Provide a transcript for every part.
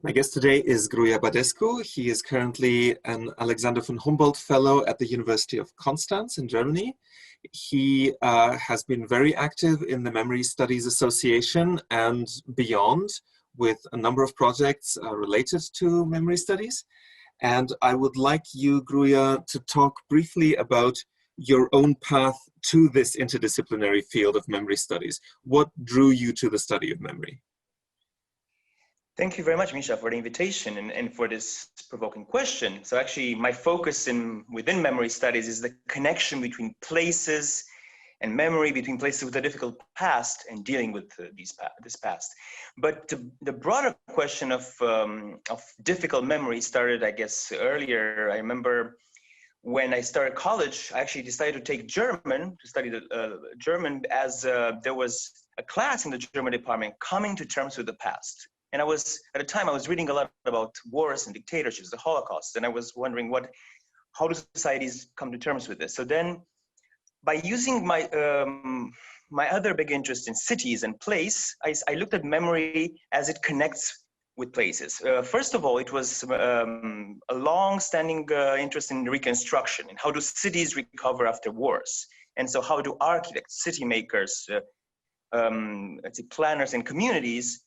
My guest today is Gruia Bădescu. He is currently an Alexander von Humboldt Fellow at the University of Konstanz in Germany. He has been very active in the Memory Studies Association and beyond with a number of projects related to memory studies. And I would like you, Gruia, to talk briefly about your own path to this interdisciplinary field of memory studies. What drew you to the study of memory? Thank you very much, Misha, for the invitation and for this provoking question. So actually, my focus within memory studies is the connection between places and memory, between places with a difficult past and dealing with this past. But the broader question of difficult memory started, I guess, earlier. I remember when I started college, I actually decided to take German, to study German, as there was a class in the German department coming to terms with the past. And at the time, I was reading a lot about wars and dictatorships, the Holocaust, and I was wondering how do societies come to terms with this? So then, by using my other big interest in cities and place, I looked at memory as it connects with places. First of all, it was a long-standing interest in reconstruction, and how do cities recover after wars? And so how do architects, city makers, let's say planners and communities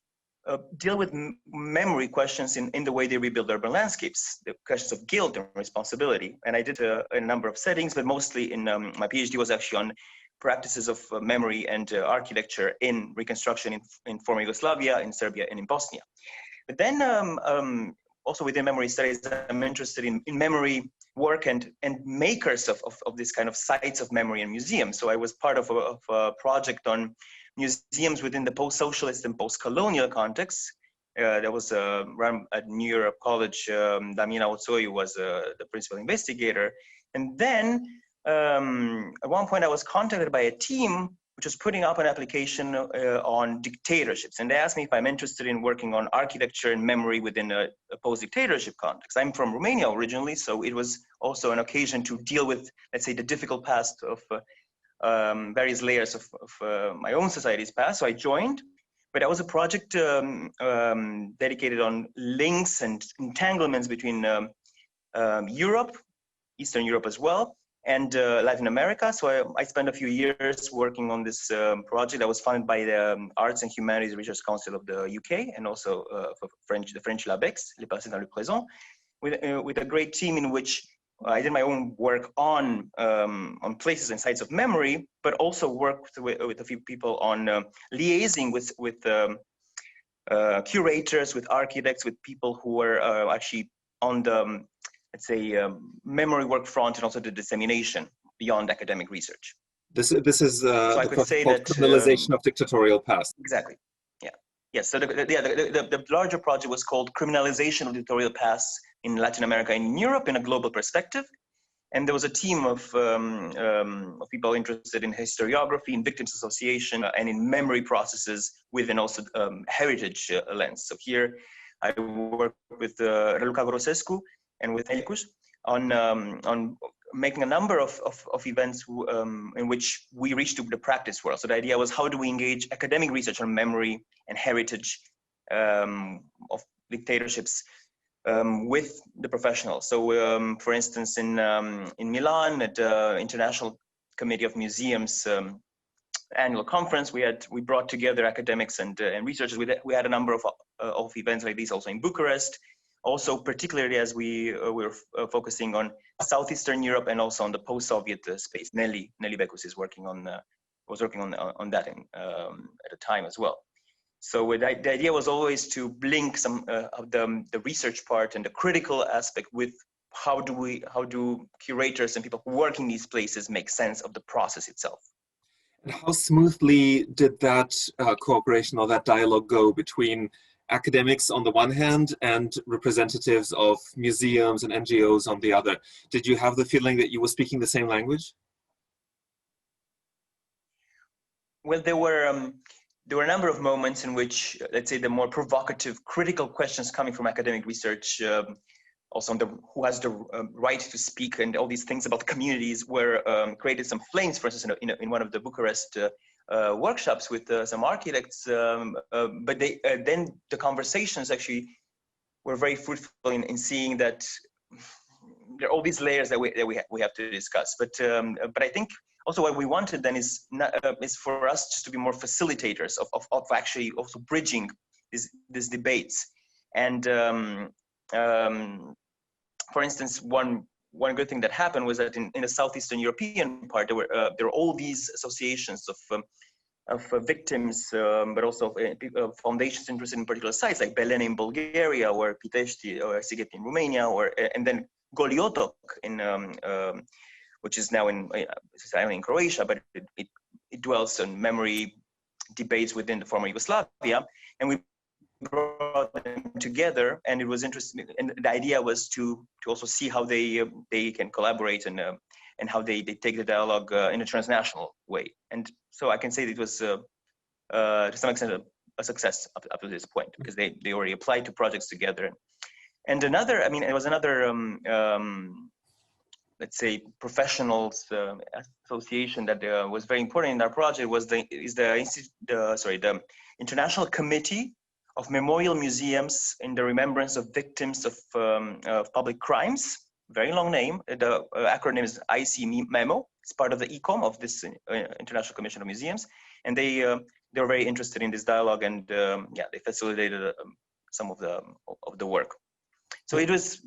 deal with memory questions in the way they rebuild urban landscapes, the questions of guilt and responsibility. And I did a number of settings, but mostly in my PhD was actually on practices of memory and architecture in reconstruction in former Yugoslavia, in Serbia, and in Bosnia. But then also within memory studies, I'm interested in memory work and makers of this kind of sites of memory and museums. So I was part of a project on museums within the post-socialist and post-colonial context. That was run at New Europe College. Damina Otsoiu was the principal investigator. And then at one point I was contacted by a team which was putting up an application on dictatorships. And they asked me if I'm interested in working on architecture and memory within a post-dictatorship context. I'm from Romania originally, so it was also an occasion to deal with, let's say, the difficult past of various layers of my own society's past. So I joined, but that was a project dedicated on links and entanglements between Europe, Eastern Europe as well, and Latin America. So I spent a few years working on this project that was funded by the Arts and Humanities Research Council of the UK, and also the French LABEX, Les Passés dans le Présent, with a great team in which I did my own work on places and sites of memory, but also worked with a few people on liaising with curators, with architects, with people who were actually on the, let's say, memory work front, and also the dissemination beyond academic research. This is so I could say that criminalization of dictatorial past. Exactly. Yeah. Yes. So the larger project was called Criminalization of Dictatorial Past in Latin America and in Europe in a global perspective. And there was a team of people interested in historiography, in victims association, and in memory processes within also heritage lens. So here I work with Raluca Grosescu and with Elikus on making a number of events in which we reached to the practice world. So the idea was, how do we engage academic research on memory and heritage of dictatorships with the professionals. So, for instance, in Milan at the International Committee of Museums annual conference, we brought together academics and researchers. We had a number of events like these also in Bucharest. Also, particularly as we were focusing on Southeastern Europe and also on the post-Soviet space. Nelly Becus is working on that at the time as well. So the idea was always to link some of the research part and the critical aspect with how do curators and people who work in these places make sense of the process itself. And how smoothly did that cooperation or that dialogue go between academics on the one hand and representatives of museums and NGOs on the other? Did you have the feeling that you were speaking the same language? Well, there were a number of moments in which, let's say, the more provocative, critical questions coming from academic research, also on who has the right to speak and all these things about the communities, were created some flames. For instance, in one of the Bucharest workshops with some architects, but then the conversations actually were very fruitful in seeing that there are all these layers that we have to discuss. But I think also what we wanted then is for us just to be more facilitators of actually also bridging these debates. And for instance, one good thing that happened was that in the Southeastern European part, there were all these associations of victims, but also foundations interested in particular sites, like Belen in Bulgaria, or Pitești or Sighet in Romania, and then Goliotok which is now in Croatia, but it dwells on memory debates within the former Yugoslavia, and we brought them together, and it was interesting. And the idea was to also see how they can collaborate and how they take the dialogue in a transnational way. And so I can say that it was to some extent a success up to this point, because they already applied to projects together. And another, I mean, it was another let's say professionals association that was very important in our project was the International Committee of Memorial Museums in the Remembrance of Victims of Public Crimes. Very long name. The acronym is ICMEMO. It's part of the ECOM of this International Commission of Museums, and they were very interested in this dialogue, and yeah, they facilitated some of the work. So it was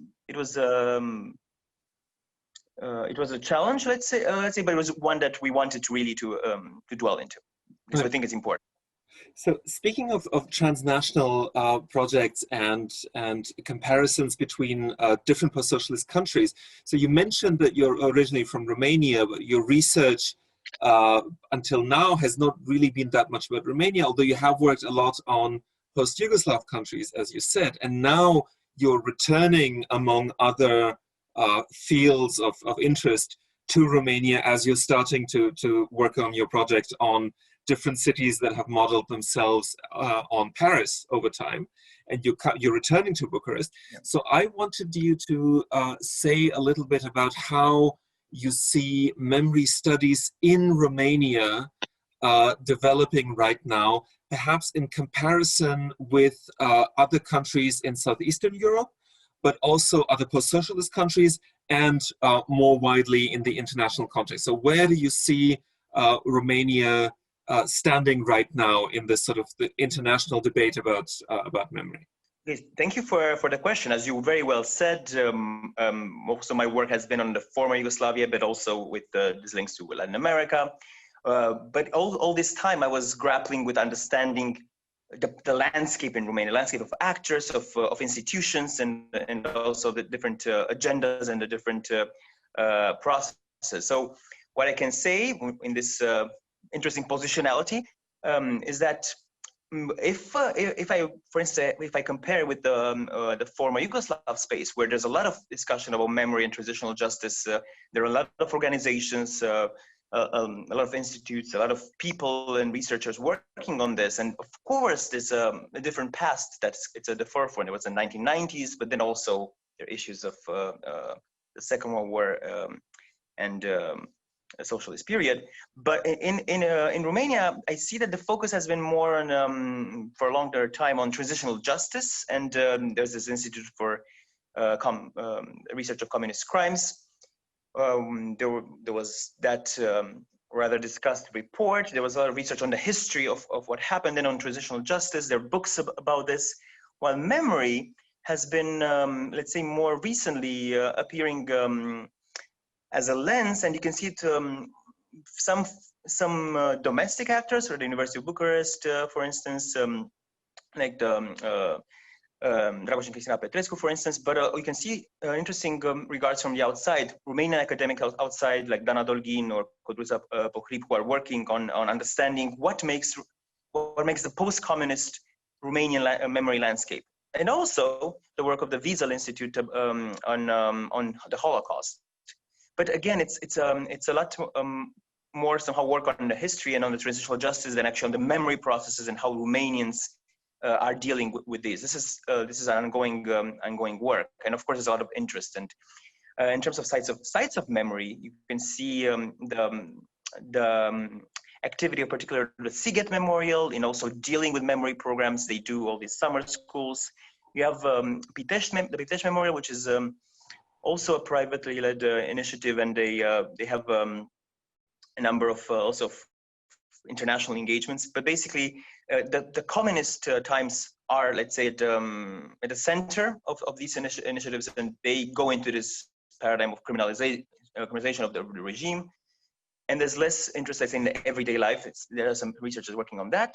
a challenge, let's say, but it was one that we wanted to really to dwell into, because I think it's important. So speaking of transnational projects and comparisons between different post-socialist countries, so you mentioned that you're originally from Romania, but your research until now has not really been that much about Romania, although you have worked a lot on post-Yugoslav countries, as you said, and now you're returning among other fields of interest to Romania as you're starting to work on your project on different cities that have modeled themselves on Paris over time, and you're returning to Bucharest. Yeah. So I wanted you to say a little bit about how you see memory studies in Romania developing right now, perhaps in comparison with other countries in Southeastern Europe, but also other post-socialist countries, and more widely in the international context. So where do you see Romania standing right now in this sort of the international debate about memory? Okay, thank you for the question. As you very well said, most of my work has been on the former Yugoslavia, but also with these links to Latin America. But all this time I was grappling with understanding the landscape in Romania, landscape of actors, of institutions, and also the different agendas and the different processes. So what I can say in this interesting positionality is that if I compare with the former Yugoslav space, where there's a lot of discussion about memory and transitional justice, there are a lot of organizations, a lot of institutes, a lot of people and researchers working on this. And of course, there's a different past it's at the forefront. It was the 1990s, but then also there are issues of the Second World War and a socialist period. But in Romania, I see that the focus has been more on, for a longer time, on transitional justice. And there's this Institute for Research of Communist Crimes. There was that rather discussed report. There was a lot of research on the history of what happened and on transitional justice. There are books about this, while memory has been, let's say, more recently appearing as a lens, and you can see it, some domestic actors, or the University of Bucharest, for instance, like the Dragoș and Cristina Petrescu, for instance, but you can see interesting regards from the outside, Romanian academics outside, like Dana Dolghin or Codruța Pohrip, who are working on understanding what makes the post-communist Romanian memory landscape, and also the work of the Wiesel Institute on the Holocaust. But again, it's a lot more somehow work on the history and on the transitional justice than actually on the memory processes and how Romanians are dealing with these. This is an ongoing work, and of course there's a lot of interest. And in terms of sites of memory, you can see the activity of particular the Sighet Memorial in also dealing with memory programs. They do all these summer schools. You have the Pitești Memorial, which is also a privately led initiative, and they have a number of also international engagements. But basically, the communist times are, let's say, at the center of these initiatives, and they go into this paradigm of criminalization of the regime. And there's less interest, let's say, in the everyday life. There are some researchers working on that,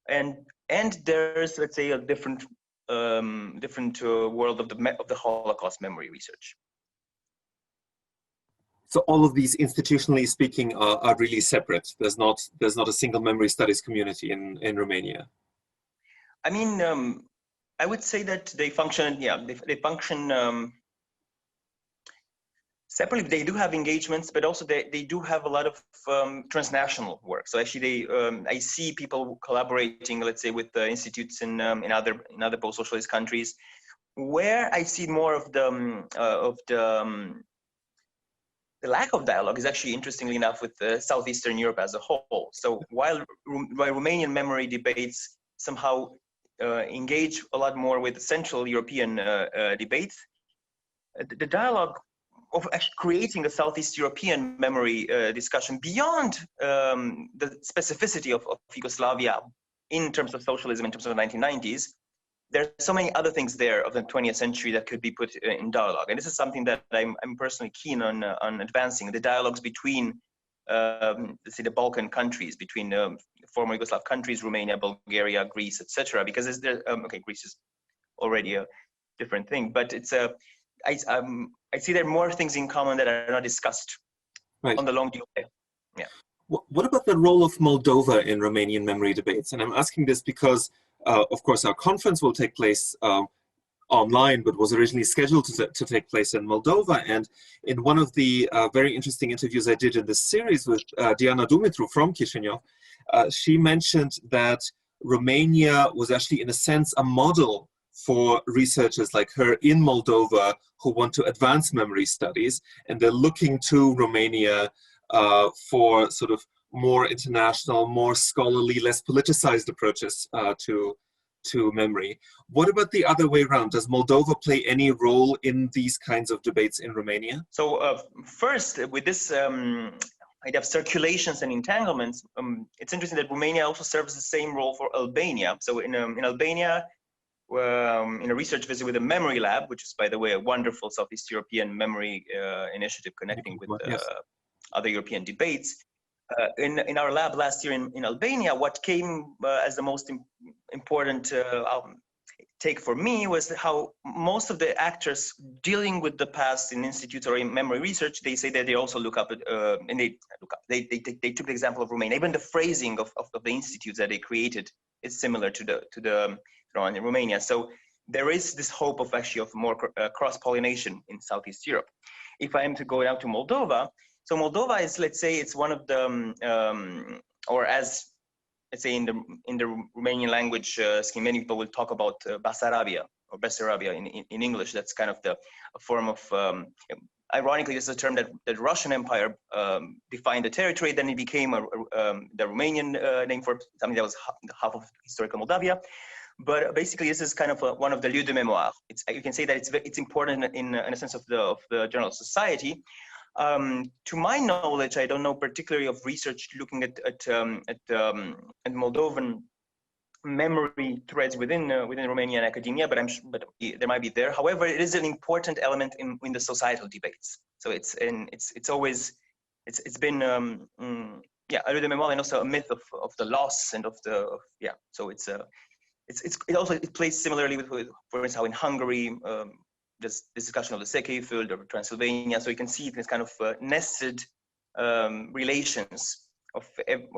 and there's, let's say, a different world of the Holocaust memory research. So all of these, institutionally speaking, are really separate. There's not a single memory studies community in Romania. I mean, I would say that they function. Yeah, they function separately. They do have engagements, but also they do have a lot of transnational work. So actually, I see people collaborating, let's say, with the institutes in other post-socialist countries. Where I see more of the lack of dialogue is actually, interestingly enough, with Southeastern Europe as a whole. So while Romanian memory debates somehow engage a lot more with the Central European debates, the dialogue of actually creating a Southeast European memory discussion beyond the specificity of Yugoslavia in terms of socialism, in terms of the 1990s, there's so many other things there of the 20th century that could be put in dialogue. And this is something that I'm personally keen on advancing, the dialogues between, let's say, the Balkan countries, between former Yugoslav countries, Romania, Bulgaria, Greece, etc. Because okay, Greece is already a different thing, but it's I see there are more things in common that are not discussed on the long view. Yeah. What about the role of Moldova in Romanian memory debates? And I'm asking this because, of course, our conference will take place online, but was originally scheduled to take place in Moldova. And in one of the very interesting interviews I did in this series with Diana Dumitru from Chișinău, she mentioned that Romania was actually, in a sense, a model for researchers like her in Moldova who want to advance memory studies, and they're looking to Romania for sort of more international, more scholarly, less politicized approaches to memory. What about the other way around? Does Moldova play any role in these kinds of debates in Romania? So first, with this idea of circulations and entanglements, it's interesting that Romania also serves the same role for Albania. So in Albania, in a research visit with a memory lab, which is, by the way, a wonderful Southeast European memory initiative connecting with other European debates. In our lab last year in Albania, what came as the most important take for me was how most of the actors dealing with the past in institutes or in memory research, they say that they also look up at, and they took the example of Romania. Even the phrasing of the institutes that they created is similar to the in Romania. So there is this hope of actually of more cross-pollination in Southeast Europe. If I am to go down to Moldova, so Moldova is, let's say, it's one of the, or as, let's say, in the Romanian language scheme, many people will talk about Basarabia or Bessarabia in English. That's kind of a form of, ironically, this is a term that the Russian Empire defined the territory, then it became the Romanian name for something that was half of historical Moldavia. But basically, this is kind of one of the lieux de mémoire. You can say that it's important in a sense of the general society. To my knowledge, I don't know particularly of research looking at Moldovan memory threads within Romanian academia, but there might be there. However, it is an important element in the societal debates. So it's been a lieu de mémoire, and also a myth of the loss and So it plays similarly with, for instance, how in Hungary, this discussion of the Székely field or Transylvania. So you can see this kind of nested relations of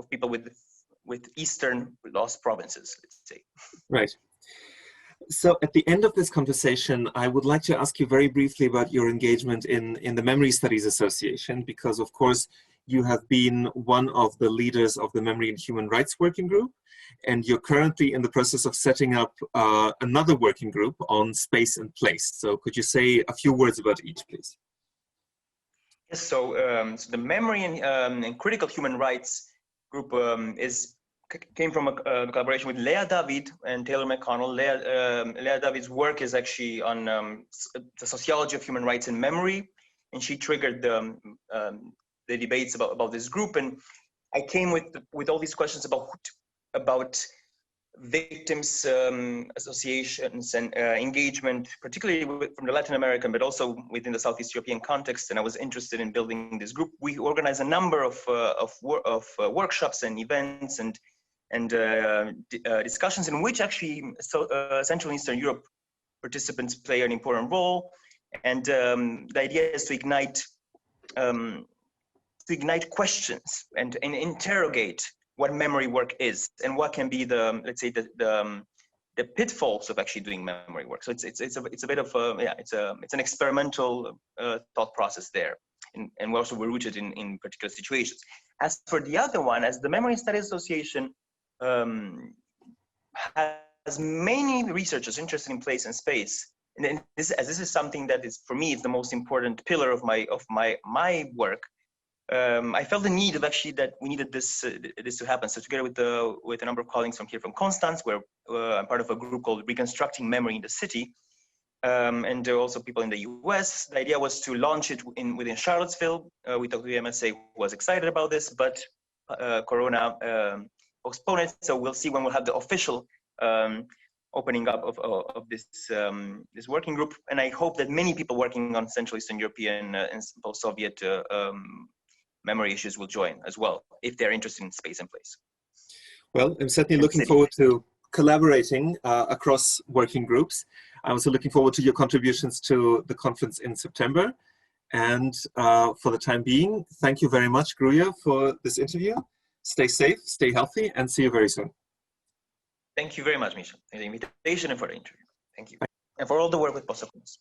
people with Eastern lost provinces, let's say. Right. So at the end of this conversation, I would like to ask you very briefly about your engagement in the Memory Studies Association, because of course you have been one of the leaders of the Memory and Human Rights Working Group, and you're currently in the process of setting up another working group on space and place. So could you say a few words about each, please? Yes, so the Memory and Critical Human Rights Group is came from a collaboration with Leah David and Taylor McConnell. Leah David's work is actually on the sociology of human rights and memory, and she triggered the debates about this group. And I came with all these questions about victims associations and engagement, particularly from the Latin American, but also within the Southeast European context. And I was interested in building this group. We organized a number of workshops and events and discussions in which actually Central and Eastern Europe participants play an important role. And the idea is to ignite questions and interrogate what memory work is and what can be the, let's say, the pitfalls of actually doing memory work. So it's a bit of it's an experimental thought process there, and we're rooted in particular situations. As for the other one, as the Memory Studies Association has many researchers interested in place and space, and this is something that is, for me, is the most important pillar of my work. I felt the need of actually that we needed this to happen. So together with a number of colleagues from Konstanz, where I'm part of a group called Reconstructing Memory in the City, and there are also people in the US. The idea was to launch it within Charlottesville. We talked to the MSA, who was excited about this, but Corona postponed it. So we'll see when we'll have the official opening up of this working group. And I hope that many people working on Central Eastern European and post-Soviet memory issues will join as well, if they're interested in space and place. Well, I'm certainly looking forward to collaborating across working groups. I'm also looking forward to your contributions to the conference in September. And for the time being, thank you very much, Gruia, for this interview. Stay safe, stay healthy, and see you very soon. Thank you very much, Misha, for the invitation and for the interview. Thank you. And for all the work with PoSoCoMeS.